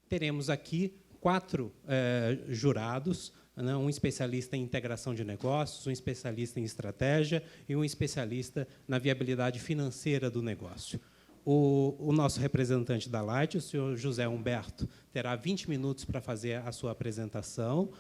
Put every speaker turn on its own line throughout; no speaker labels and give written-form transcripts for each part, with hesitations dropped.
teremos aqui 4 jurados, né, um especialista em integração de negócios, um especialista em estratégia e um especialista na viabilidade financeira do negócio. O nosso representante da Light, o senhor José Humberto, terá 20 minutos para fazer a sua apresentação.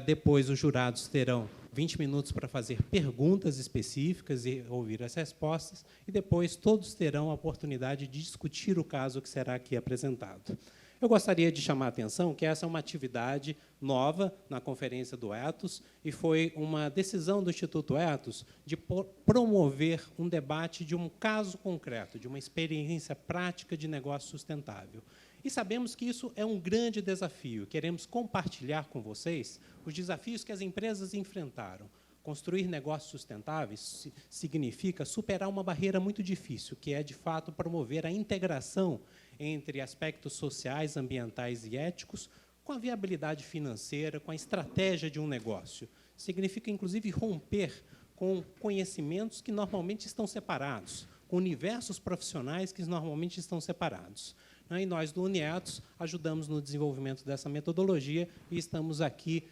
Depois, os jurados terão 20 minutos para fazer perguntas específicas e ouvir as respostas. E depois, todos terão a oportunidade de discutir o caso que será aqui apresentado. Eu gostaria de chamar a atenção que essa é uma atividade nova na Conferência do Ethos e foi uma decisão do Instituto Ethos de promover um debate de um caso concreto, de uma experiência prática de negócio sustentável. E sabemos que isso é um grande desafio. Queremos compartilhar com vocês os desafios que as empresas enfrentaram. Construir negócios sustentáveis significa superar uma barreira muito difícil, que é, de fato, promover a integração entre aspectos sociais, ambientais e éticos com a viabilidade financeira, com a estratégia de um negócio. Significa, inclusive, romper com conhecimentos que normalmente estão separados, com universos profissionais que normalmente estão separados. E nós, do UniEthos, ajudamos no desenvolvimento dessa metodologia e estamos aqui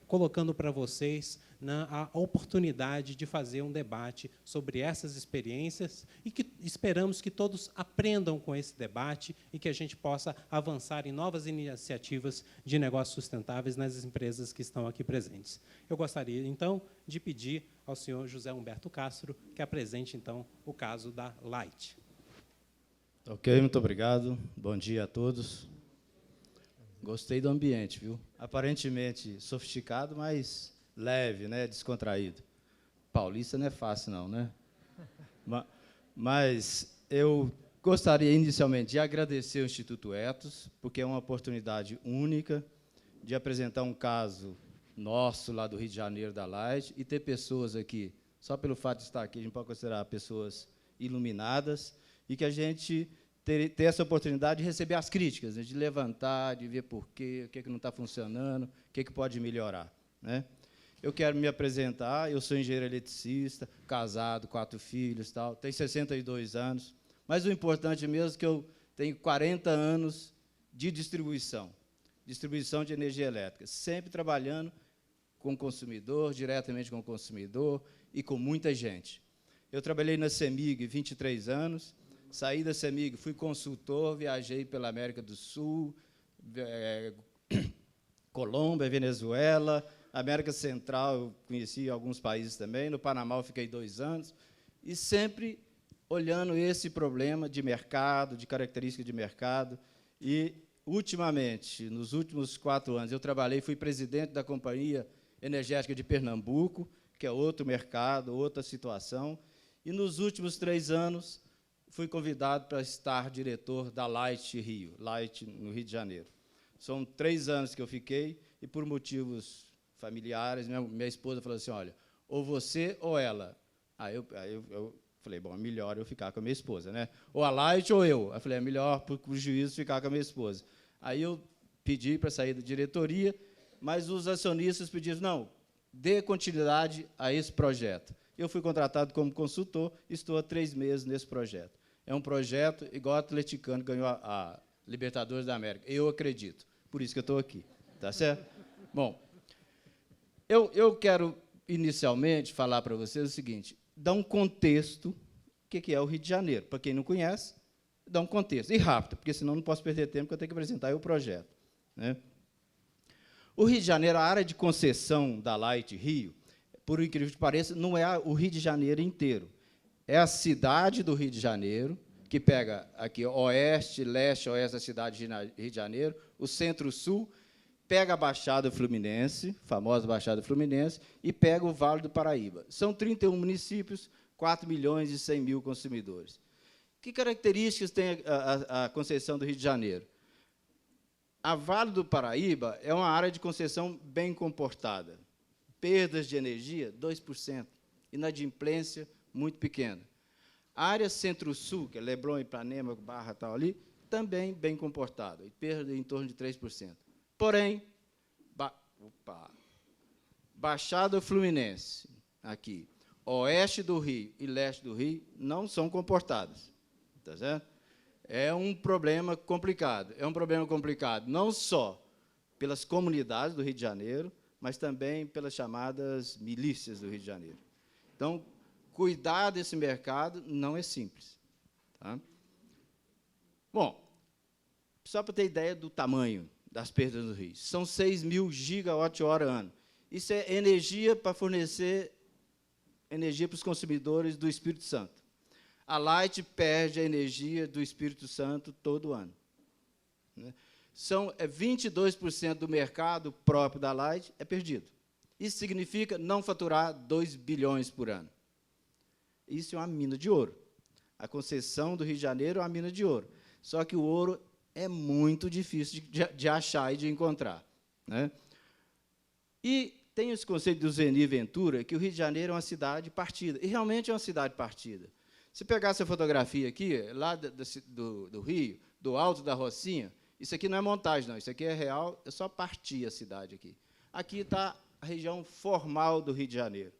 colocando para vocês, né, a oportunidade de fazer um debate sobre essas experiências e que esperamos que todos aprendam com esse debate e que a gente possa avançar em novas iniciativas de negócios sustentáveis nas empresas que estão aqui presentes. Eu gostaria, então, de pedir ao senhor José Humberto Castro que apresente, então, o caso da Light.
Ok, muito obrigado. Bom dia a todos. Gostei do ambiente, viu? Aparentemente sofisticado, mas leve, né? Descontraído. Paulista não é fácil, não, né? Mas eu gostaria, inicialmente, de agradecer ao Instituto Ethos, porque é uma oportunidade única de apresentar um caso nosso, lá do Rio de Janeiro, da Light, e ter pessoas aqui, só pelo fato de estar aqui, a gente pode considerar pessoas iluminadas, e que a gente ter essa oportunidade de receber as críticas, né, de levantar, de ver por quê, o que não está funcionando, o que pode melhorar, né? Eu quero me apresentar, eu sou engenheiro eletricista, casado, 4 filhos, tal, tenho 62 anos, mas o importante mesmo é que eu tenho 40 anos de distribuição de energia elétrica, sempre trabalhando com o consumidor, diretamente com o consumidor e com muita gente. Eu trabalhei na CEMIG 23 anos, saí da CEMIG, fui consultor, viajei pela América do Sul, Colômbia, Venezuela, América Central, eu conheci alguns países também, no Panamá eu fiquei 2 anos, e sempre olhando esse problema de mercado, de característica de mercado, e, ultimamente, nos últimos 4 anos, eu trabalhei, fui presidente da Companhia Energética de Pernambuco, que é outro mercado, outra situação, e, nos últimos 3 anos, fui convidado para estar diretor da Light Rio, Light no Rio de Janeiro. São 3 anos que eu fiquei, e, por motivos familiares, minha esposa falou assim, olha, ou você ou ela. Aí eu falei, bom, é melhor eu ficar com a minha esposa, né? Ou a Light ou eu. Aí eu falei, é melhor, por juízo, ficar com a minha esposa. Aí eu pedi para sair da diretoria, mas os acionistas pediram, não, dê continuidade a esse projeto. Eu fui contratado como consultor, estou há 3 meses nesse projeto. É um projeto igual o atleticano ganhou a Libertadores da América. Eu acredito. Por isso que eu estou aqui. Tá certo? Bom, eu quero, inicialmente, falar para vocês o seguinte, dar um contexto, o que é o Rio de Janeiro. Para quem não conhece, dar um contexto. E rápido, porque senão não posso perder tempo, porque eu tenho que apresentar o projeto, né? O Rio de Janeiro, a área de concessão da Light Rio, por incrível que pareça, não é o Rio de Janeiro inteiro. É a cidade do Rio de Janeiro, que pega aqui oeste, leste, oeste da cidade de Rio de Janeiro, o centro-sul, pega a Baixada Fluminense, famosa Baixada Fluminense, e pega o Vale do Paraíba. São 31 municípios, 4.100.000 consumidores. Que características tem a concessão do Rio de Janeiro? A Vale do Paraíba é uma área de concessão bem comportada. Perdas de energia, 2%. Inadimplência, muito pequena. A área centro-sul, que é Leblon, Ipanema, Barra, tal ali, também bem comportada, e perda em torno de 3%. Porém, Baixada Fluminense, aqui, oeste do Rio e leste do Rio, não são comportadas. Tá certo? É um problema complicado. É um problema complicado não só pelas comunidades do Rio de Janeiro, mas também pelas chamadas milícias do Rio de Janeiro. Então, cuidar desse mercado não é simples. Tá? Bom, só para ter ideia do tamanho das perdas do Rio, são 6.000 gigawatt-hora ano. Isso é energia para fornecer energia para os consumidores do Espírito Santo. A Light perde a energia do Espírito Santo todo ano. São 22% do mercado próprio da Light é perdido. Isso significa não faturar 2 bilhões por ano. Isso é uma mina de ouro. A concessão do Rio de Janeiro é uma mina de ouro. Só que o ouro é muito difícil de achar e de encontrar. Né? E tem esse conceito do Zeni Ventura, que o Rio de Janeiro é uma cidade partida. E realmente é uma cidade partida. Se pegar essa fotografia aqui, lá do Rio, do Alto da Rocinha, isso aqui não é montagem, não. Isso aqui é real, é só partir a cidade aqui. Aqui está a região formal do Rio de Janeiro.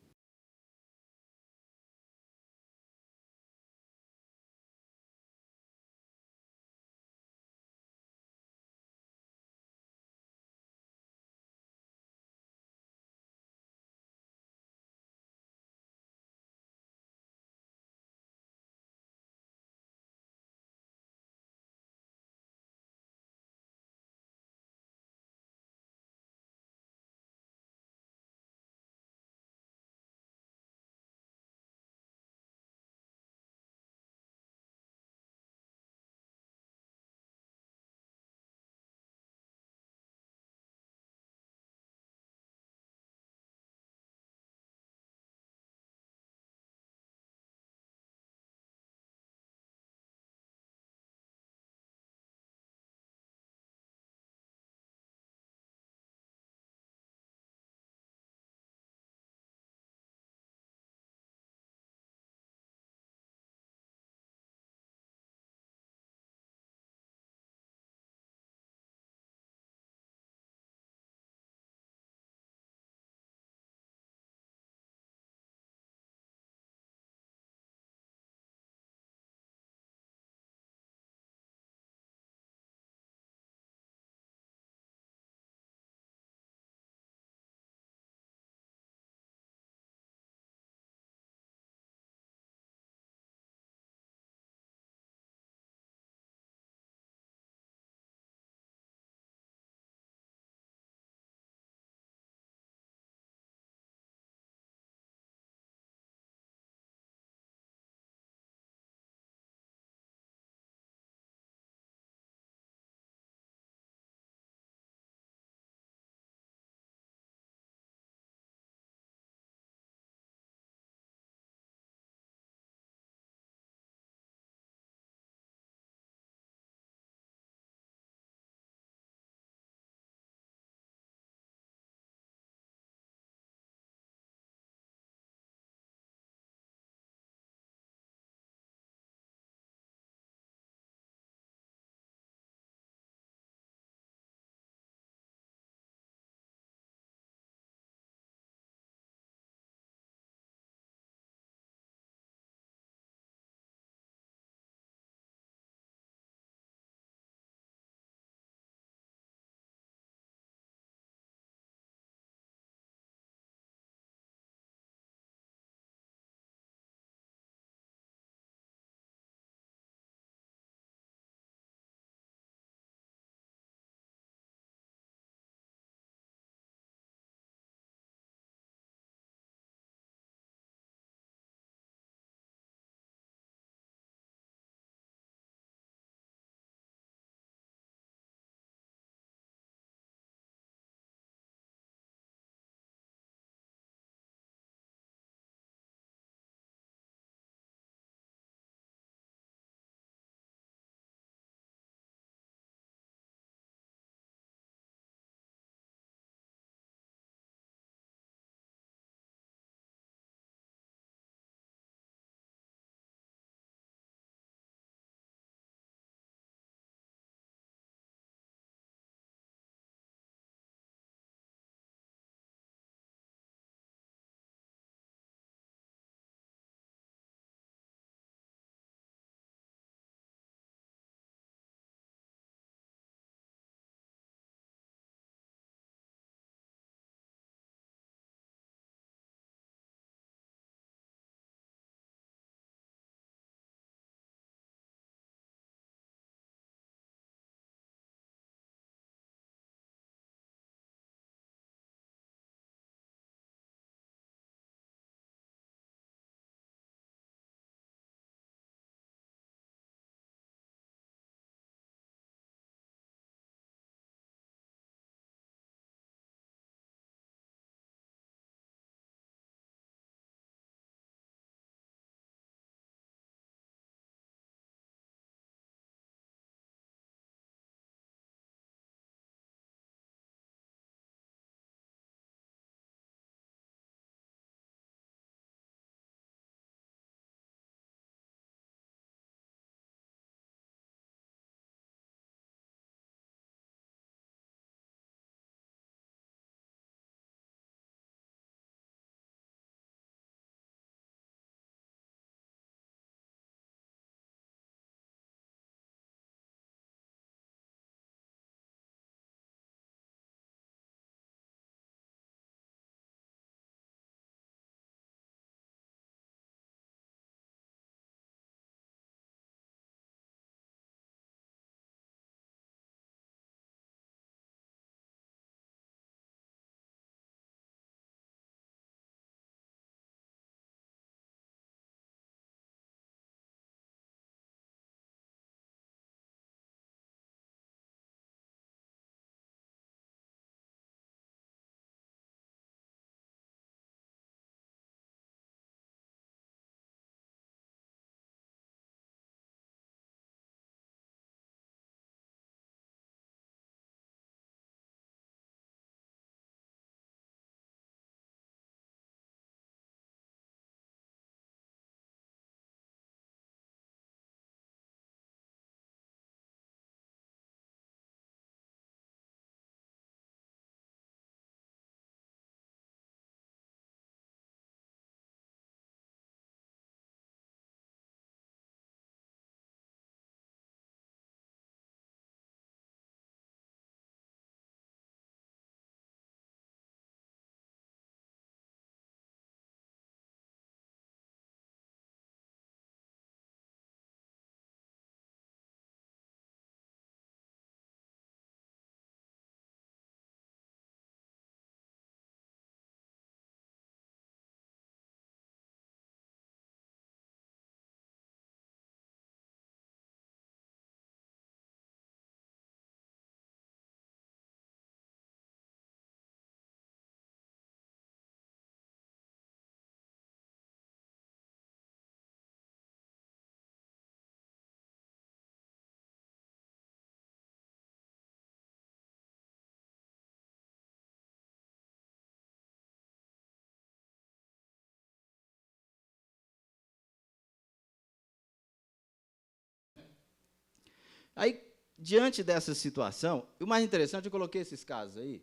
Aí, diante dessa situação, o mais interessante, eu coloquei esses casos aí,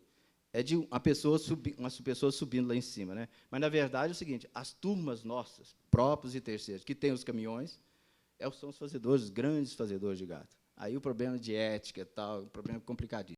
é de uma pessoa subindo lá em cima. Né? Mas, na verdade, é o seguinte, as turmas nossas, próprios e terceiros, que têm os caminhões, são os fazedores, os grandes fazedores de gado. Aí o problema de ética e tal, um problema complicadíssimo.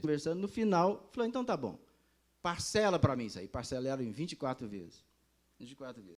Conversando, no final, falou, então tá bom, parcela para mim isso aí. Parcelaram em 24 vezes. 24 vezes.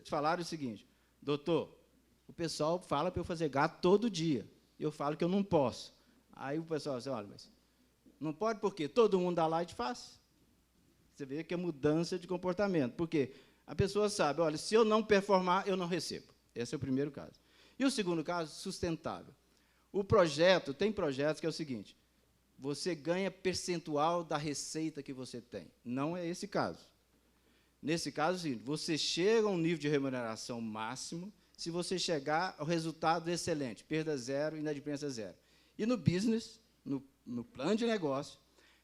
Falaram o seguinte, doutor, o pessoal fala para eu fazer gato todo dia. Eu falo que eu não posso. Aí o pessoal diz, olha, mas não pode por quê? Todo mundo dá light faz. Você vê que é mudança de comportamento. Por quê? A pessoa sabe, olha, se eu não performar, eu não recebo. Esse é o primeiro caso. E o segundo caso, sustentável. O projeto, tem projetos que é o seguinte, você ganha percentual da receita que você tem. Não é esse caso. Nesse caso, você chega a um nível de remuneração máximo se você chegar ao resultado excelente, perda zero, inadimplência zero. E no business, no plano de negócio,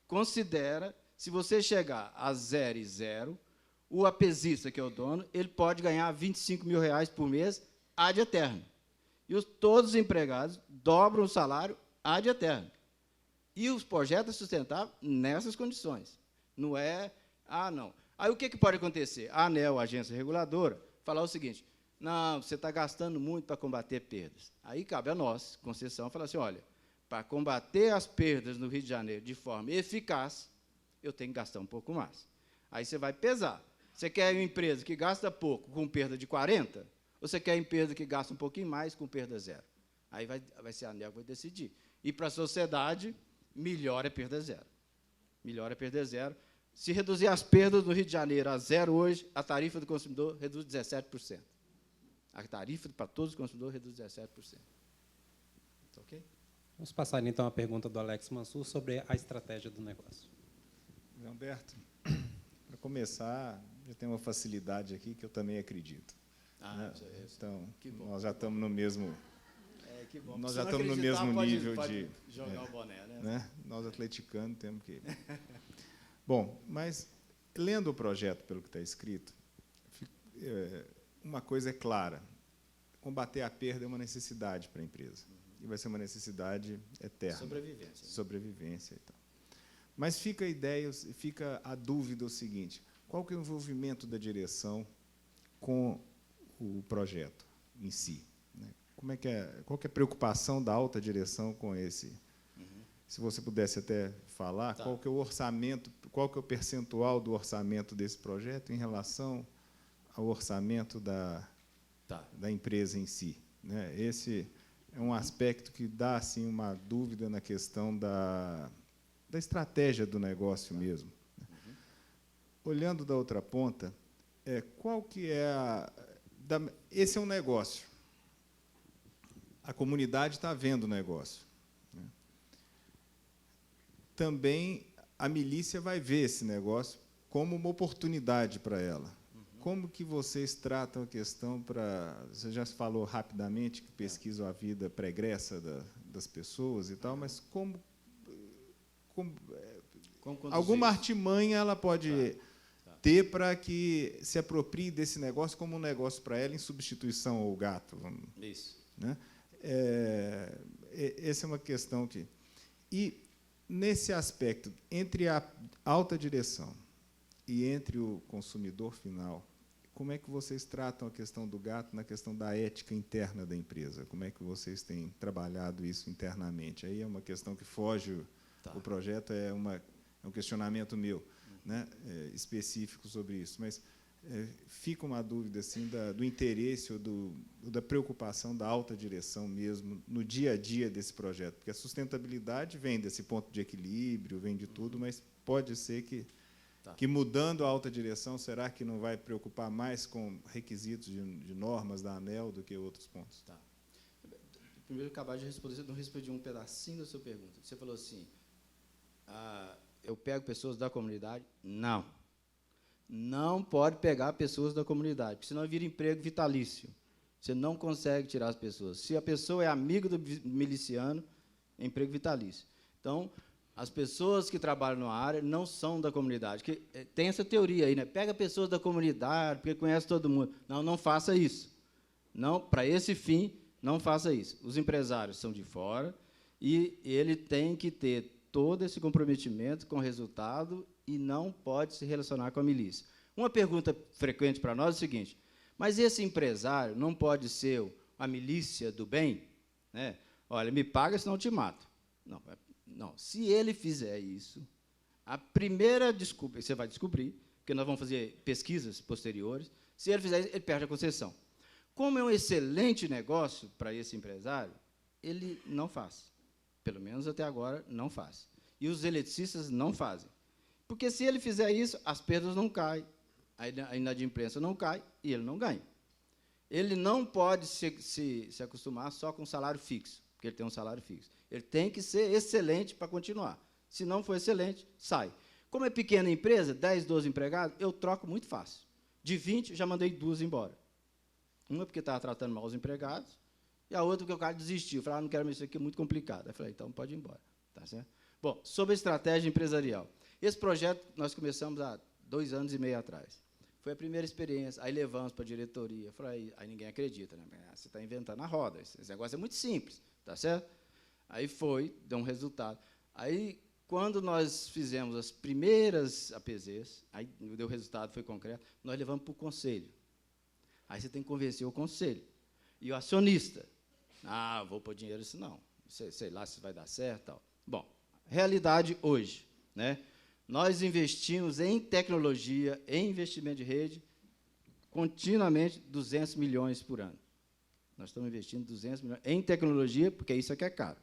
considera, se você chegar a 0 e 0, o apesista, que é o dono, ele pode ganhar R$25 mil por mês ad eterno. E todos os empregados dobram o salário ad eterno. E os projetos sustentáveis nessas condições. Não é, não. Aí o que pode acontecer? A ANEEL, a agência reguladora, falar o seguinte: não, você está gastando muito para combater perdas. Aí cabe a nós, concessão, falar assim: olha, para combater as perdas no Rio de Janeiro de forma eficaz, eu tenho que gastar um pouco mais. Aí você vai pesar. Você quer uma empresa que gasta pouco com perda de 40, ou você quer uma empresa que gasta um pouquinho mais com perda zero? Aí vai ser a ANEEL que vai decidir. E, para a sociedade, melhor é perda zero. Melhor é perda zero. Se reduzir as perdas no Rio de Janeiro a zero hoje, a tarifa do consumidor reduz 17%. A tarifa para todos os consumidores reduz 17%. Tá ok?
Vamos passar, então, a pergunta do Alex Mansur sobre a estratégia do negócio.
Humberto, para começar, já tem uma facilidade aqui que eu também acredito. Né? Então, nós já estamos no mesmo...
que bom.
Nós já estamos no mesmo nível de...
jogar o boné,
né? Nós, atleticanos, temos que... Bom, mas, lendo o projeto pelo que está escrito, uma coisa é clara: combater a perda é uma necessidade para a empresa. E vai ser uma necessidade eterna.
Sobrevivência.
Sobrevivência e tal. Mas fica a dúvida o seguinte: qual que é o envolvimento da direção com o projeto em si? Né? Qual que é a preocupação da alta direção com esse? Se você pudesse até falar, qual que é o orçamento, qual que é o percentual do orçamento desse projeto em relação ao orçamento da empresa em si? Né? Esse é um aspecto que dá assim, uma dúvida na questão da estratégia do negócio mesmo. Olhando da outra ponta, qual que é esse é um negócio. A comunidade está vendo o negócio. Também a milícia vai ver esse negócio como uma oportunidade para ela. Como que vocês tratam a questão para... Você já falou rapidamente que pesquisam a vida pregressa das pessoas e tal, mas como alguma artimanha ela pode ter para que se aproprie desse negócio como um negócio para ela em substituição ao gato?
Isso.
Né? Essa é uma questão que... E, nesse aspecto, entre a alta direção e entre o consumidor final, como é que vocês tratam a questão do gato na questão da ética interna da empresa? Como é que vocês têm trabalhado isso internamente? Aí é uma questão que foge, o projeto é um questionamento meu, né, específico sobre isso, mas fica uma dúvida assim, do interesse ou da preocupação da alta direção mesmo no dia a dia desse projeto, porque a sustentabilidade vem desse ponto de equilíbrio, vem de tudo, mas pode ser que mudando a alta direção, será que não vai preocupar mais com requisitos de normas da ANEEL do que outros pontos?
Primeiro, acabar de responder, não respondi um pedacinho da sua pergunta. Você falou assim, eu pego pessoas da comunidade? Não. Não pode pegar pessoas da comunidade, porque senão vira emprego vitalício. Você não consegue tirar as pessoas. Se a pessoa é amiga do miliciano, é emprego vitalício. Então, as pessoas que trabalham na área não são da comunidade. Tem essa teoria aí, né? Pega pessoas da comunidade, porque conhece todo mundo. Não faça isso. Não, para esse fim, não faça isso. Os empresários são de fora e ele tem que ter todo esse comprometimento com o resultado e não pode se relacionar com a milícia. Uma pergunta frequente para nós é o seguinte: mas esse empresário não pode ser a milícia do bem? Né? Olha, me paga, senão eu te mato. Não. Se ele fizer isso, a primeira desculpa, você vai descobrir, porque nós vamos fazer pesquisas posteriores, se ele fizer isso, ele perde a concessão. Como é um excelente negócio para esse empresário, ele não faz. Pelo menos até agora, não faz. E os eletricistas não fazem. Porque, se ele fizer isso, as perdas não caem, a inadimplência não cai e ele não ganha. Ele não pode se acostumar só com salário fixo, porque ele tem um salário fixo. Ele tem que ser excelente para continuar. Se não for excelente, sai. Como é pequena empresa, 10, 12 empregados, eu troco muito fácil. De 20, já mandei 2 embora. Uma porque estava tratando mal os empregados, e a outra porque o cara desistiu. Falei, não quero mais isso aqui, é muito complicado. Eu falei, então pode ir embora. Tá certo? Bom, sobre a estratégia empresarial. Esse projeto nós começamos há 2 anos e meio atrás. Foi a primeira experiência. Aí levamos para a diretoria. Falei, aí ninguém acredita, né? Você está inventando a roda. Esse negócio é muito simples, tá certo? Aí deu um resultado. Aí, quando nós fizemos as primeiras APZs, aí o resultado foi concreto, nós levamos para o conselho. Aí você tem que convencer o conselho. E o acionista. Ah, vou pôr dinheiro nisso não. Sei lá se vai dar certo. Tal. Bom, realidade hoje. Né? Nós investimos em tecnologia, em investimento de rede, continuamente 200 milhões por ano. Nós estamos investindo 200 milhões em tecnologia, porque isso aqui é caro.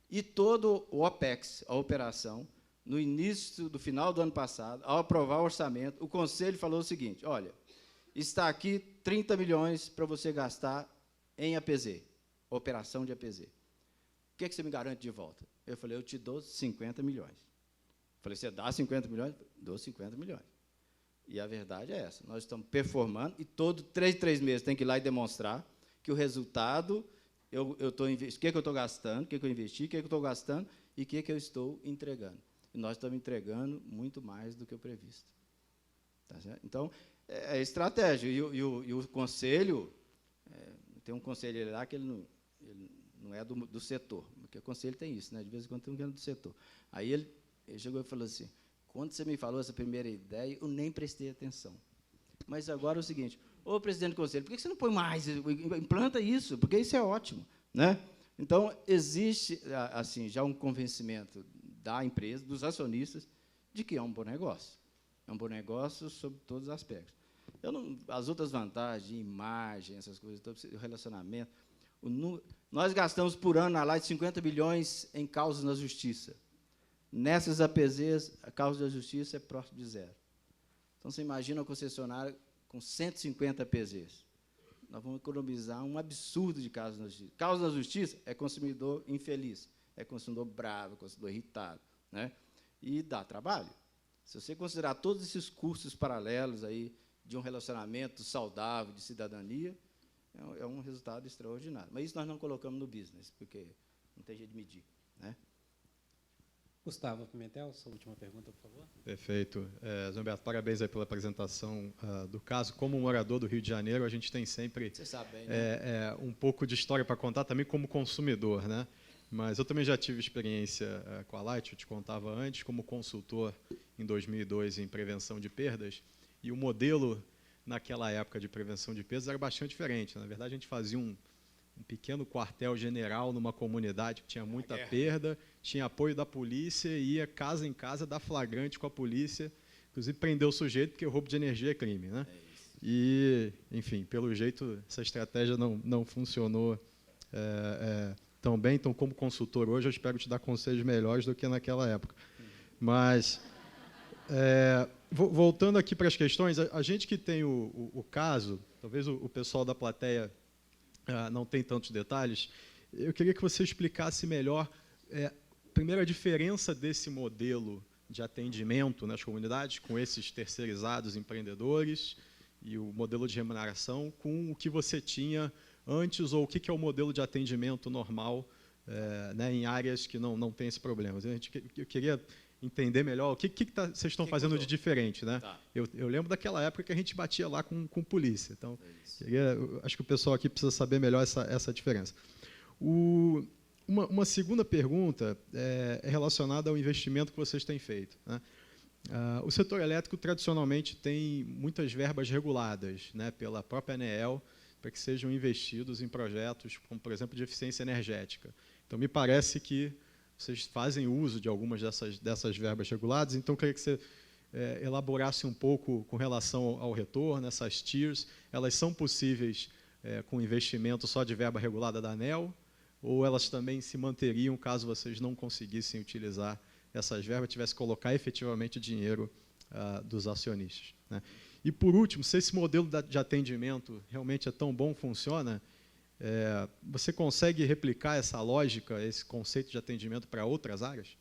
E todo o OPEX, a operação, no início do final do ano passado, ao aprovar o orçamento, o conselho falou o seguinte, olha, está aqui 30 milhões para você gastar em APZ, operação de APZ. O que você me garante de volta? Eu falei, eu te dou 50 milhões. Eu falei, você dá 50 milhões? Dou 50 milhões. E a verdade é essa, nós estamos performando e todo 3 meses tem que ir lá e demonstrar que o resultado, o que eu estou gastando, o que eu investi, o que eu estou gastando e o que eu estou entregando. E nós estamos entregando muito mais do que o previsto. Tá certo? Então, é estratégia. E o conselho, tem um conselheiro lá que ele não é do setor, porque o conselho tem isso, né? De vez em quando tem um que é do setor. Aí ele chegou e falou assim, quando você me falou essa primeira ideia, eu nem prestei atenção. Mas agora é o seguinte, ô presidente do conselho, por que você não põe mais, implanta isso, porque isso é ótimo. Né? Então, existe assim, já um convencimento da empresa, dos acionistas, de que é um bom negócio. É um bom negócio sob todos os aspectos. As outras vantagens, de imagem, essas coisas, o relacionamento, nós gastamos por ano na Light 50 bilhões em causas na justiça. Nessas APZs, a causa da justiça é próximo de zero. Então, você imagina uma concessionária com 150 APZs. Nós vamos economizar um absurdo de causas na justiça. Causa na justiça é consumidor infeliz, é consumidor bravo, é consumidor irritado. Né? E dá trabalho. Se você considerar todos esses cursos paralelos aí de um relacionamento saudável, de cidadania, é um resultado extraordinário. Mas isso nós não colocamos no business, porque não tem jeito de medir. Né?
Gustavo Pimentel, sua última pergunta, por favor.
Perfeito. Zé Humberto, parabéns aí pela apresentação do caso. Como morador do Rio de Janeiro, a gente tem sempre
Você sabe bem, né?
Um pouco de história para contar, também como consumidor. Né? Mas eu também já tive experiência com a Light, eu te contava antes, como consultor em 2002 em prevenção de perdas, e o modelo naquela época de prevenção de perdas era bastante diferente. Na verdade, a gente fazia um pequeno quartel-general numa comunidade que tinha muita perda, tinha apoio da polícia, ia casa em casa dar flagrante com a polícia, inclusive prendeu o sujeito, porque o roubo de energia é crime. Né? E, enfim, pelo jeito, essa estratégia não funcionou tão bem. Então, como consultor hoje, eu espero te dar conselhos melhores do que naquela época. Mas, voltando aqui para as questões, a gente que tem o caso, talvez o pessoal da plateia não tem tantos detalhes, eu queria que você explicasse melhor, primeiro, a diferença desse modelo de atendimento nas comunidades, com esses terceirizados empreendedores, e o modelo de remuneração, com o que você tinha antes, ou o que é o modelo de atendimento normal né, em áreas que não tem esse problema. Eu queria entender melhor o que vocês estão fazendo de diferente. Né? Tá. Eu lembro daquela época que a gente batia lá com polícia. Então, acho que o pessoal aqui precisa saber melhor essa diferença. Uma segunda pergunta é relacionada ao investimento que vocês têm feito. Né? O setor elétrico, tradicionalmente, tem muitas verbas reguladas, né, pela própria ANEEL, para que sejam investidos em projetos, como, por exemplo, de eficiência energética. Então, me parece que vocês fazem uso de algumas dessas verbas reguladas, então, eu queria que você elaborasse um pouco com relação ao retorno, essas tiers, elas são possíveis com investimento só de verba regulada da ANEEL, ou elas também se manteriam caso vocês não conseguissem utilizar essas verbas, tivesse que colocar efetivamente dinheiro dos acionistas. Né? E, por último, se esse modelo de atendimento realmente é tão bom, funciona, você consegue replicar essa lógica, esse conceito de atendimento para outras áreas?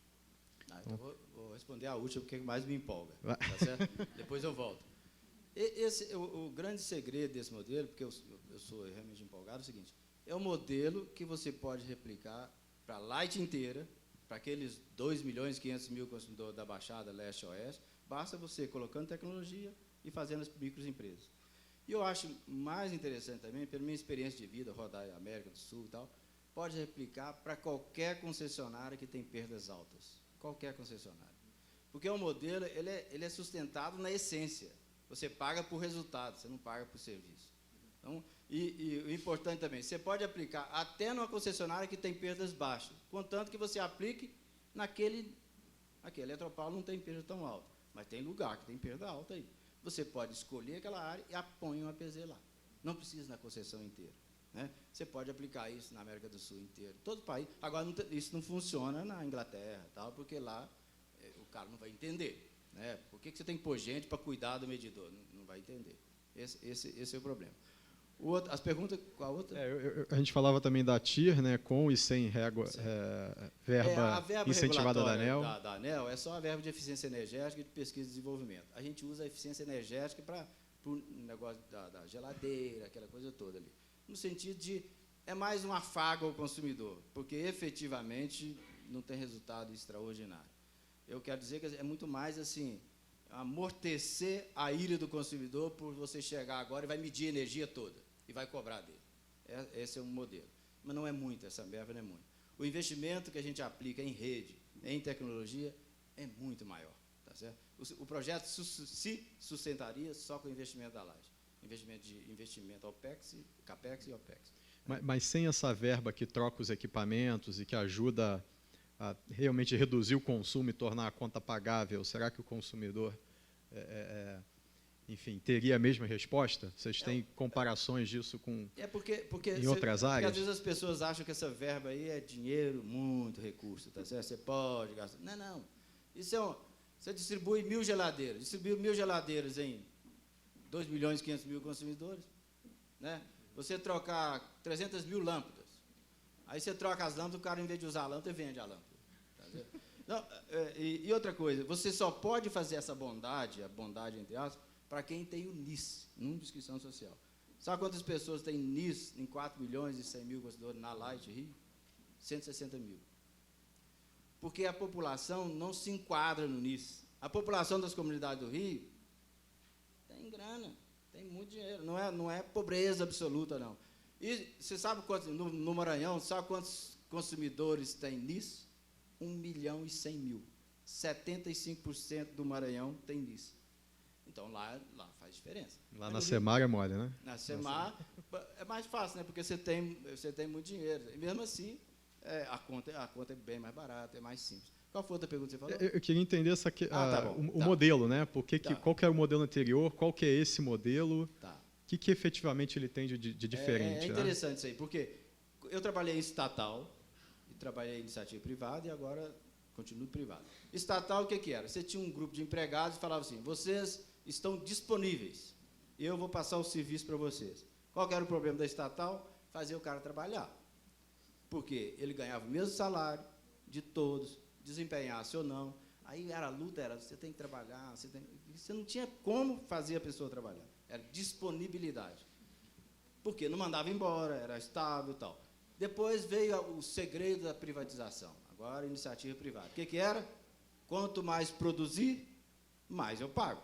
Então vou responder a última, porque mais me empolga. Tá certo? Depois eu volto. O grande segredo desse modelo, porque eu sou realmente empolgado, é o seguinte, é um modelo que você pode replicar para a Light inteira, para aqueles 2.500.000 consumidores da Baixada, Leste e Oeste, basta você colocando tecnologia e fazendo as microempresas. E eu acho mais interessante também, pela minha experiência de vida, rodar a América do Sul e tal, pode replicar para qualquer concessionária que tem perdas altas. Qualquer concessionária. Porque o modelo ele é sustentado na essência. Você paga por resultado, você não paga por serviço. Então, e o importante também, você pode aplicar até numa concessionária que tem perdas baixas, contanto que você aplique naquele... Aqui, a Eletropaulo não tem perda tão alta, mas tem lugar que tem perda alta aí. Você pode escolher aquela área e põe um APZ lá. Não precisa na concessão inteira. Né? Você pode aplicar isso na América do Sul inteira, todo o país. Agora, isso não funciona na Inglaterra, tal, porque lá o cara não vai entender. Né? Por que você tem que pôr gente para cuidar do medidor? Não vai entender. Esse é o problema. As perguntas, qual a outra?
A gente falava também da TIR, né, com e sem verba incentivada da ANEEL.
Da ANEEL é só a verba de eficiência energética e de pesquisa e desenvolvimento. A gente usa a eficiência energética para o negócio da geladeira, aquela coisa toda ali. No sentido de, é mais um afago ao consumidor, porque efetivamente não tem resultado extraordinário. Eu quero dizer que é muito mais assim, amortecer a ira do consumidor por você chegar agora e vai medir a energia toda e vai cobrar dele. Esse é um modelo. Mas não é muito, essa verba não é muito. O investimento que a gente aplica em rede, em tecnologia, é muito maior. Tá certo? O projeto se sustentaria só com o investimento da laje. Investimento OPEX, CAPEX e OPEX.
Mas sem essa verba que troca os equipamentos e que ajuda a realmente reduzir o consumo e tornar a conta pagável, será que o consumidor, enfim, teria a mesma resposta? Vocês têm comparações disso com em outras áreas?
Porque às vezes as pessoas acham que essa verba aí é dinheiro, muito recurso, tá certo? Você pode gastar. Não. Isso você distribui 1.000 geladeiras. Distribuiu 1.000 geladeiras em 2.500.000 consumidores. Né? Você trocar 300.000 lâmpadas. Aí você troca as lâmpadas, o cara, em vez de usar a lâmpada, vende a lâmpada. Tá certo? Não, e outra coisa, você só pode fazer essa bondade, a bondade entre aspas, para quem tem o NIS, Número de Inscrição Social. Sabe quantas pessoas têm NIS em 4.100.000 consumidores na Light Rio? 160 mil. Porque a população não se enquadra no NIS. A população das comunidades do Rio tem grana, tem muito dinheiro, não é pobreza absoluta, não. E você sabe quantos, no Maranhão, sabe quantos consumidores tem NIS? 1.100.000. 75% do Maranhão tem NIS. Então, lá faz diferença.
Lá na Semar é mole, né?
Na Semar é mais fácil, né? Porque você tem muito dinheiro. E mesmo assim, a conta é bem mais barata, é mais simples. Qual foi a outra pergunta que você falou?
Eu queria entender o
tá.
modelo, né? Qual que era o modelo anterior, qual que é esse modelo,
Tá.
o que efetivamente ele tem de diferente?
É interessante isso aí, porque eu trabalhei em estatal, e trabalhei em iniciativa privada, e agora continuo privado. Estatal, o que era? Você tinha um grupo de empregados e falava assim, vocês estão disponíveis, eu vou passar o serviço para vocês. Qual que era o problema da estatal? Fazer o cara trabalhar. Porque ele ganhava o mesmo salário de todos, desempenhasse ou não. Aí a luta era, você tem que trabalhar, você não tinha como fazer a pessoa trabalhar. Era disponibilidade. Porque não mandava embora, era estável e tal. Depois veio o segredo da privatização. Agora, iniciativa privada. O que era? Quanto mais produzir, mais eu pago.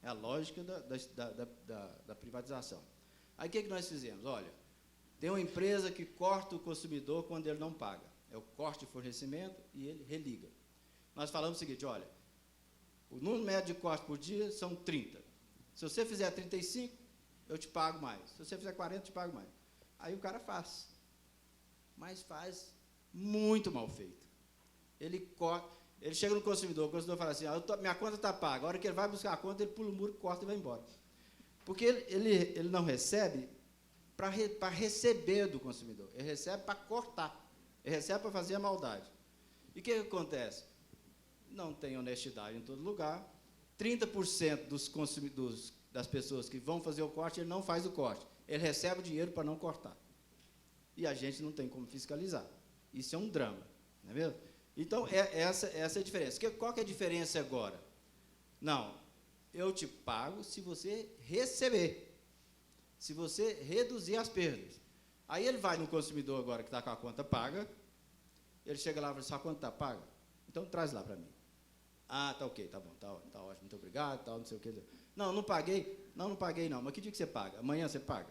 É a lógica da privatização. Aí, o que nós fizemos? Olha, tem uma empresa que corta o consumidor quando ele não paga. É o corte de fornecimento e ele religa. Nós falamos o seguinte, olha, o número médio de corte por dia são 30. Se você fizer 35, eu te pago mais. Se você fizer 40, eu te pago mais. Aí o cara faz. Mas faz muito mal feito. Ele chega no consumidor, o consumidor fala assim, minha conta está paga. A hora que ele vai buscar a conta, ele pula o muro, corta e vai embora. Porque ele não recebe para receber do consumidor. Ele recebe para cortar. Ele recebe para fazer a maldade. E o que acontece? Não tem honestidade em todo lugar. 30% das pessoas que vão fazer o corte, ele não faz o corte. Ele recebe o dinheiro para não cortar. E a gente não tem como fiscalizar. Isso é um drama, não é mesmo? Então, essa é a diferença. Qual que é a diferença agora? Não, eu te pago se você receber, se você reduzir as perdas. Aí ele vai no consumidor agora que está com a conta paga, ele chega lá e fala, sua conta está paga? Então, traz lá para mim. Ah, tá ok, tá bom, tá ótimo, muito obrigado, tal, não sei o que. Não paguei. Não paguei não. Mas que dia que você paga? Amanhã você paga?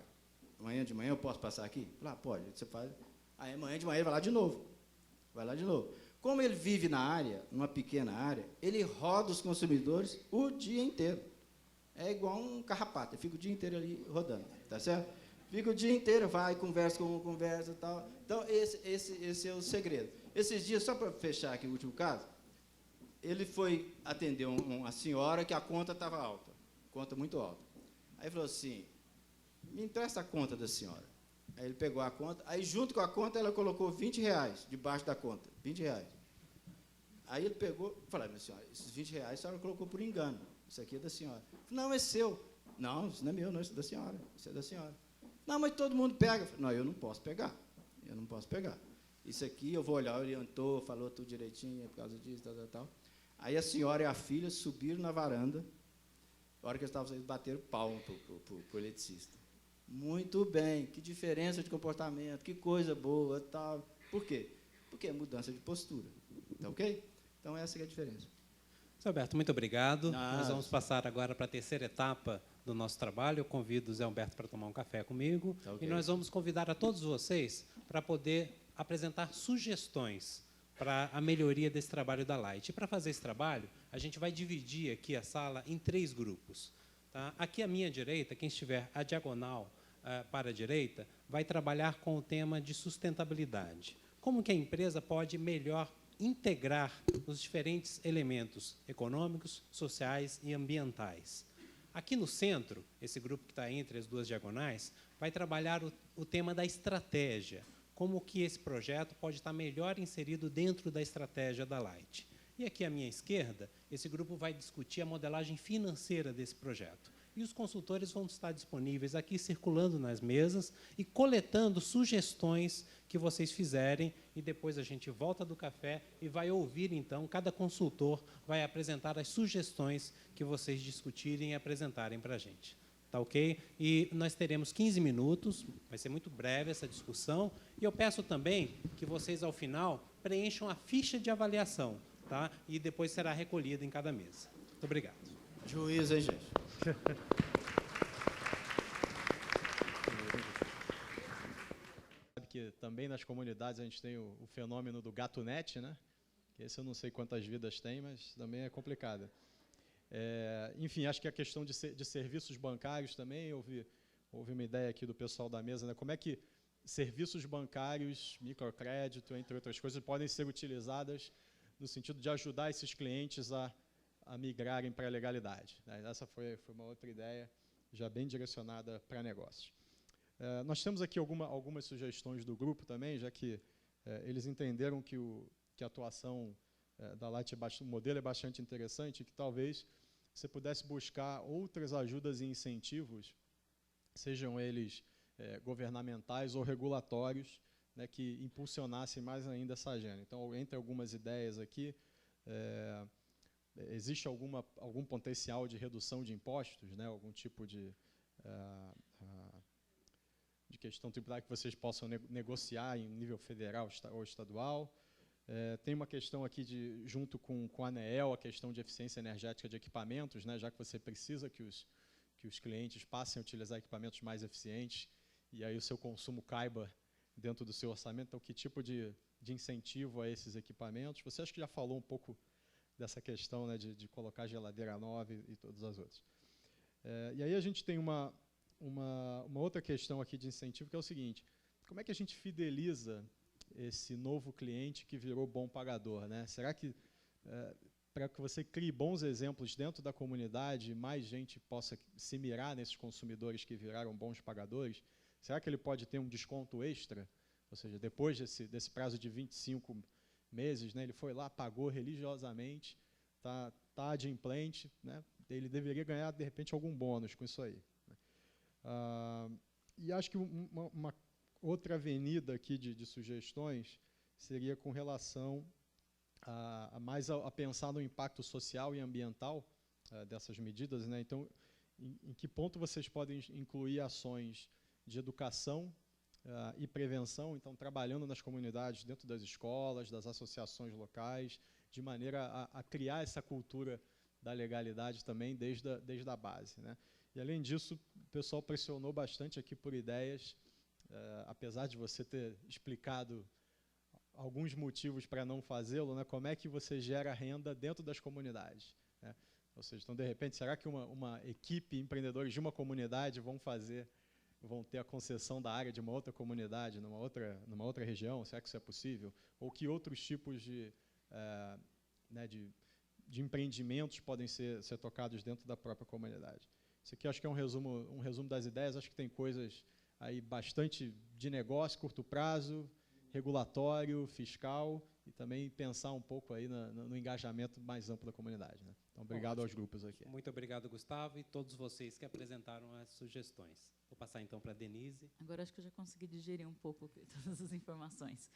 Amanhã de manhã eu posso passar aqui? Pode, você faz. Aí amanhã de manhã ele vai lá de novo. Vai lá de novo. Como ele vive na área, numa pequena área, ele roda os consumidores o dia inteiro. É igual um carrapato, ele fica o dia inteiro ali rodando, tá certo? Fica o dia inteiro, vai, conversa com um, conversa e tal. Então, esse é o segredo. Esses dias, só para fechar aqui o último caso, ele foi atender uma senhora que a conta estava alta, conta muito alta. Aí falou assim, me empresta a conta da senhora. Aí ele pegou a conta, aí junto com a conta ela colocou R$20 debaixo da conta, R$20. Aí ele pegou, falei, minha senhora, esses R$20 a senhora colocou por engano, isso aqui é da senhora. Não, é seu. Não, isso não é meu, não, isso é da senhora, isso é da senhora. Não, mas todo mundo pega. Falei, não, eu não posso pegar, eu não posso pegar. Isso aqui eu vou olhar, orientou, falou tudo direitinho, por causa disso, tal, tal, tal. Aí a senhora e a filha subiram na varanda, a hora que eles estavam saindo, bateram palma para o eletricista. Muito bem, que diferença de comportamento, que coisa boa, tal. Por quê? Porque é mudança de postura. Tá ok? Então, essa é a diferença.
Zé Alberto, muito obrigado. Nós vamos passar agora para a terceira etapa do nosso trabalho. Eu convido o Zé Alberto para tomar um café comigo. Tá, okay. E nós vamos convidar a todos vocês para poder apresentar sugestões para a melhoria desse trabalho da Light. E para fazer esse trabalho, a gente vai dividir aqui a sala em 3 grupos. Tá? Aqui à minha direita, quem estiver à diagonal para a direita, vai trabalhar com o tema de sustentabilidade. Como que a empresa pode melhor integrar os diferentes elementos econômicos, sociais e ambientais. Aqui no centro, esse grupo que está entre as 2 diagonais, vai trabalhar o tema da estratégia, como que esse projeto pode estar melhor inserido dentro da estratégia da Light. E aqui à minha esquerda, esse grupo vai discutir a modelagem financeira desse projeto. E os consultores vão estar disponíveis aqui, circulando nas mesas e coletando sugestões que vocês fizerem, e depois a gente volta do café e vai ouvir, então, cada consultor vai apresentar as sugestões que vocês discutirem e apresentarem para a gente. Tá ok? E nós teremos 15 minutos, vai ser muito breve essa discussão, e eu peço também que vocês, ao final, preencham a ficha de avaliação, tá? E depois será recolhida em cada mesa. Muito obrigado.
Juízo, hein, gente?
Sabe que também nas comunidades a gente tem o fenômeno do gato net, né? Que esse eu não sei quantas vidas tem, mas também é complicado. Enfim, acho que a questão de serviços bancários também, houve uma ideia aqui do pessoal da mesa, né? Como é que serviços bancários, microcrédito, entre outras coisas, podem ser utilizadas no sentido de ajudar esses clientes a migrarem para a legalidade. Essa foi uma outra ideia, já bem direcionada para negócios. Nós temos aqui algumas sugestões do grupo também, já que eles entenderam que a atuação da Light, o modelo é bastante interessante, e que talvez você pudesse buscar outras ajudas e incentivos, sejam eles governamentais ou regulatórios, né, que impulsionassem mais ainda essa agenda. Então, entre algumas ideias aqui, existe algum potencial de redução de impostos, né, algum tipo de questão tributária que vocês possam negociar em nível federal ou estadual. Tem uma questão aqui, junto com a ANEEL, a questão de eficiência energética de equipamentos, né, já que você precisa que os clientes passem a utilizar equipamentos mais eficientes, e aí o seu consumo caiba dentro do seu orçamento. Então, que tipo de incentivo a esses equipamentos? Você acha que já falou um pouco dessa questão, né, de colocar geladeira nova e todas as outras. E aí a gente tem uma outra questão aqui de incentivo, que é o seguinte: como é que a gente fideliza esse novo cliente que virou bom pagador, né? Será que, para que você crie bons exemplos dentro da comunidade, mais gente possa se mirar nesses consumidores que viraram bons pagadores, será que ele pode ter um desconto extra? Ou seja, depois desse prazo de 25 meses, né, ele foi lá, pagou religiosamente, está adimplente, né, ele deveria ganhar, de repente, algum bônus com isso aí. E acho que uma outra avenida aqui de sugestões seria com relação a pensar no impacto social e ambiental dessas medidas, né? Então, em que ponto vocês podem incluir ações de educação e prevenção, então trabalhando nas comunidades, dentro das escolas, das associações locais, de maneira a criar essa cultura da legalidade também desde a base, né? E, além disso, o pessoal pressionou bastante aqui por ideias apesar de você ter explicado alguns motivos para não fazê-lo, né, como é que você gera renda dentro das comunidades, né? Ou seja, então, de repente, será que uma equipe, empreendedores de uma comunidade vão ter a concessão da área de uma outra comunidade, numa outra região? Será que isso é possível? Ou que outros tipos né, de empreendimentos podem ser tocados dentro da própria comunidade? Isso aqui acho que é um resumo das ideias. Acho que tem coisas aí bastante de negócio, curto prazo, regulatório, fiscal, e também pensar um pouco aí no engajamento mais amplo da comunidade, né? Então, obrigado aos grupos aqui.
Muito obrigado, Gustavo, e todos vocês que apresentaram as sugestões. Vou passar, então, para a Denise.
Agora acho que eu já consegui digerir um pouco todas as informações.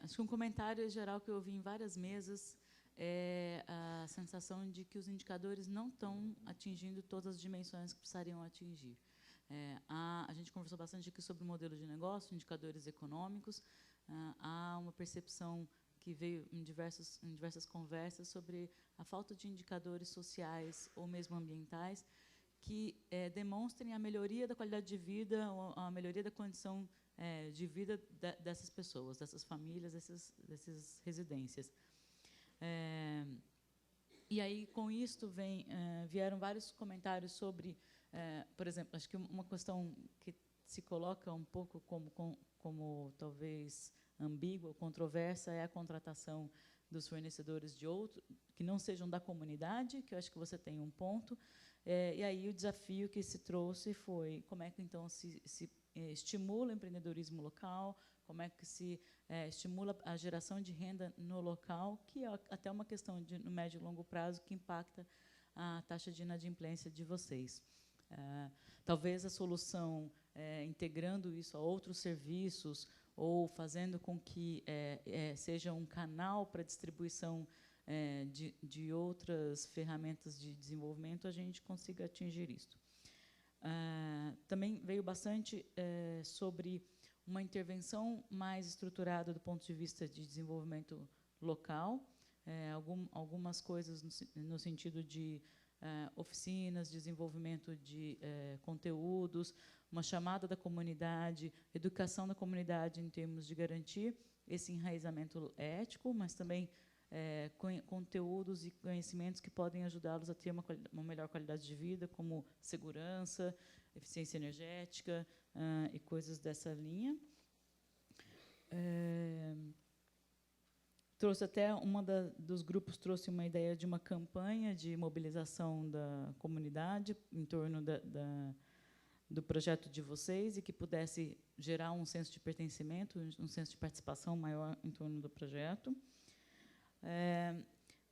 Acho que um comentário geral que eu ouvi em várias mesas é a sensação de que os indicadores não estão atingindo todas as dimensões que precisariam atingir. A gente conversou bastante aqui sobre o modelo de negócio, indicadores econômicos. Há uma percepção que veio em diversas conversas sobre a falta de indicadores sociais ou mesmo ambientais que demonstrem a melhoria da qualidade de vida, ou a melhoria da condição de vida dessas pessoas, dessas famílias, dessas residências. E aí, com isto, vieram vários comentários sobre, por exemplo, acho que uma questão que se coloca um pouco como talvez ambígua ou controversa é a contratação dos fornecedores que não sejam da comunidade, que eu acho que você tem um ponto. E aí o desafio que se trouxe foi como é que, então, se estimula o empreendedorismo local, como é que se estimula a geração de renda no local, que é até uma questão no médio e longo prazo que impacta a taxa de inadimplência de vocês. Talvez a solução, integrando isso a outros serviços ou fazendo com que seja um canal para distribuição de outras ferramentas de desenvolvimento, a gente consiga atingir isso. Também veio bastante sobre uma intervenção mais estruturada do ponto de vista de desenvolvimento local, algumas coisas no sentido de oficinas, desenvolvimento de conteúdos, uma chamada da comunidade, educação da comunidade em termos de garantir esse enraizamento ético, mas também conteúdos e conhecimentos que podem ajudá-los a ter uma melhor qualidade de vida, como segurança, eficiência energética e coisas dessa linha. Trouxe até dos grupos trouxe uma ideia de uma campanha de mobilização da comunidade em torno do projeto de vocês e que pudesse gerar um senso de pertencimento, um senso de participação maior em torno do projeto.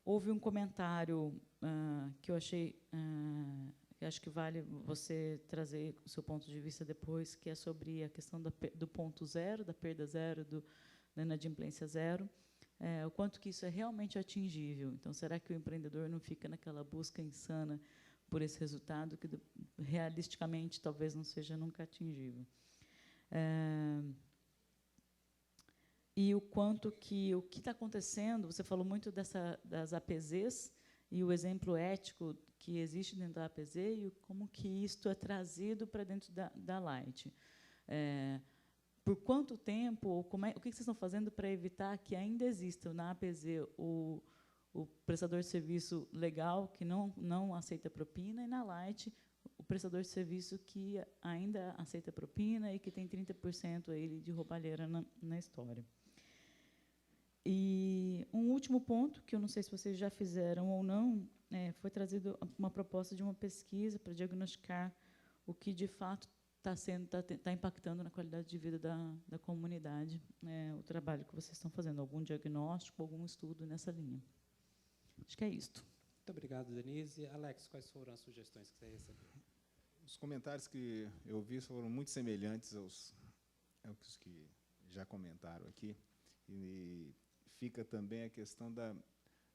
Houve um comentário que eu achei, que acho que vale você trazer o seu ponto de vista depois, que é sobre a questão do ponto zero, da perda zero, da inadimplência zero. O quanto que isso é realmente atingível. Então, será que o empreendedor não fica naquela busca insana por esse resultado que, realisticamente, talvez não seja nunca atingível? E o quanto que o que está acontecendo, você falou muito das APZs e o exemplo ético que existe dentro da APZ e como que isto é trazido para dentro da Light. Por quanto tempo, o que vocês estão fazendo para evitar que ainda exista na APZ o prestador de serviço legal que não aceita propina e na Light o prestador de serviço que ainda aceita propina e que tem 30% aí de roubalheira na história. E um último ponto, que eu não sei se vocês já fizeram ou não, foi trazido uma proposta de uma pesquisa para diagnosticar o que, de fato, está impactando na qualidade de vida da comunidade, o trabalho que vocês estão fazendo, algum diagnóstico, algum estudo nessa linha. Acho que é isto.
Muito obrigado, Denise. Alex, quais foram as sugestões que você recebeu?
Os comentários que eu vi foram muito semelhantes aos que já comentaram aqui. E fica também a questão da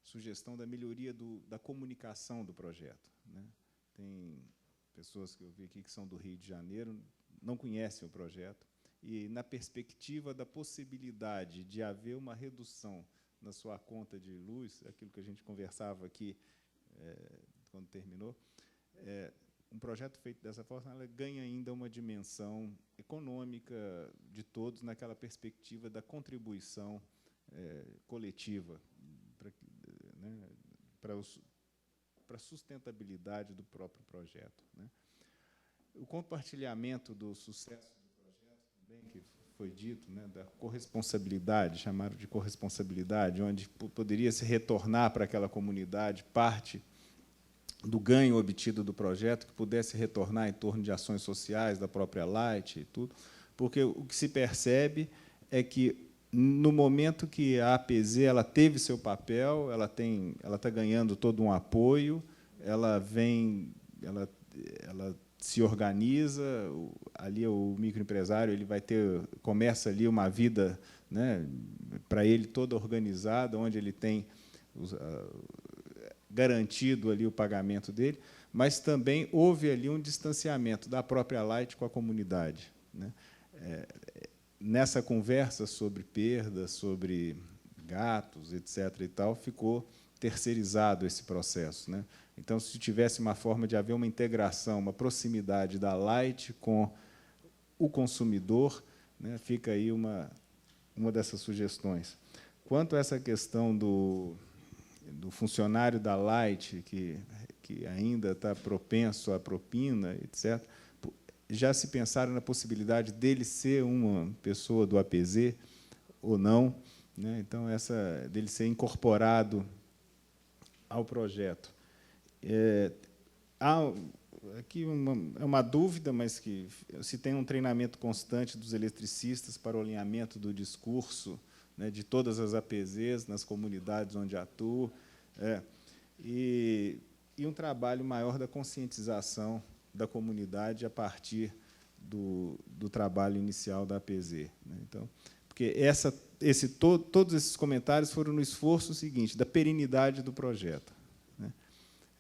sugestão da melhoria da comunicação do projeto, né? Tem pessoas que eu vi aqui que são do Rio de Janeiro, não conhecem o projeto, e na perspectiva da possibilidade de haver uma redução na sua conta de luz, aquilo que a gente conversava aqui quando terminou, um projeto feito dessa forma, ela ganha ainda uma dimensão econômica de todos naquela perspectiva da contribuição coletiva para a sustentabilidade do próprio projeto, né? O compartilhamento do sucesso do projeto, também, que foi dito, né, da corresponsabilidade, chamaram de corresponsabilidade, onde poderia se retornar para aquela comunidade parte do ganho obtido do projeto, que pudesse retornar em torno de ações sociais da própria Light e tudo, porque o que se percebe é que, no momento que a APZ ela teve seu papel, ela está ganhando todo um apoio, ela se organiza, ali o microempresário ele começa ali uma vida, né, para ele toda organizada, onde ele tem garantido ali o pagamento dele, mas também houve ali um distanciamento da própria Light com a comunidade, né? Nessa conversa sobre perdas, sobre gatos, etc. e tal, ficou terceirizado esse processo, né? Então, se tivesse uma forma de haver uma integração, uma proximidade da Light com o consumidor, né, fica aí uma dessas sugestões. Quanto a essa questão do funcionário da Light, que ainda está propenso à propina, etc., já se pensaram na possibilidade dele ser uma pessoa do APZ ou não, né? Então, dele ser incorporado ao projeto. Há aqui uma dúvida, mas que se tem um treinamento constante dos eletricistas para o alinhamento do discurso, né, de todas as APZs nas comunidades onde atuam, e um trabalho maior da conscientização da comunidade a partir do trabalho inicial da APZ, né? Então, porque todos esses comentários foram no esforço seguinte, da perenidade do projeto, né,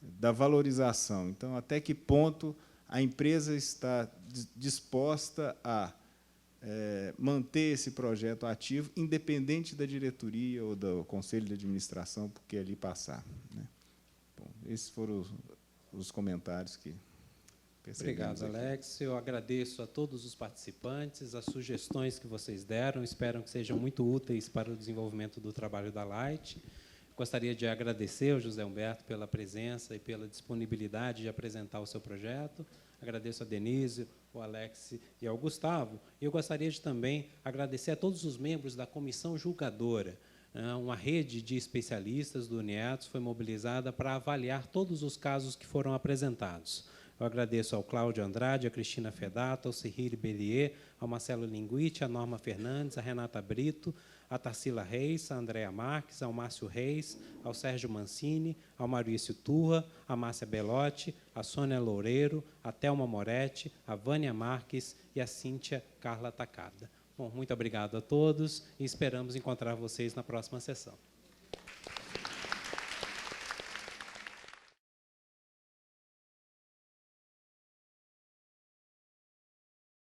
da valorização. Então, até que ponto a empresa está disposta a manter esse projeto ativo, independente da diretoria ou do conselho de administração, porque ali passar, né? Bom, esses foram os comentários que percebemos.
Obrigado, Alex. Eu agradeço a todos os participantes, as sugestões que vocês deram, espero que sejam muito úteis para o desenvolvimento do trabalho da Light. Gostaria de agradecer ao José Humberto pela presença e pela disponibilidade de apresentar o seu projeto. Agradeço a Denise, ao Alex e ao Gustavo. E eu gostaria de também agradecer a todos os membros da comissão julgadora. Uma rede de especialistas do UNIETS foi mobilizada para avaliar todos os casos que foram apresentados. Eu agradeço ao Cláudio Andrade, a Cristina Fedato, ao Cyril Bellier, ao Marcelo Linguitti, a Norma Fernandes, a Renata Brito, a Tarsila Reis, a Andréa Marques, ao Márcio Reis, ao Sérgio Mancini, ao Maurício Turra, a Márcia Belotti, a Sônia Loureiro, a Thelma Moretti, a Vânia Marques e a Cíntia Carla Tacada. Bom, muito obrigado a todos e esperamos encontrar vocês na próxima sessão.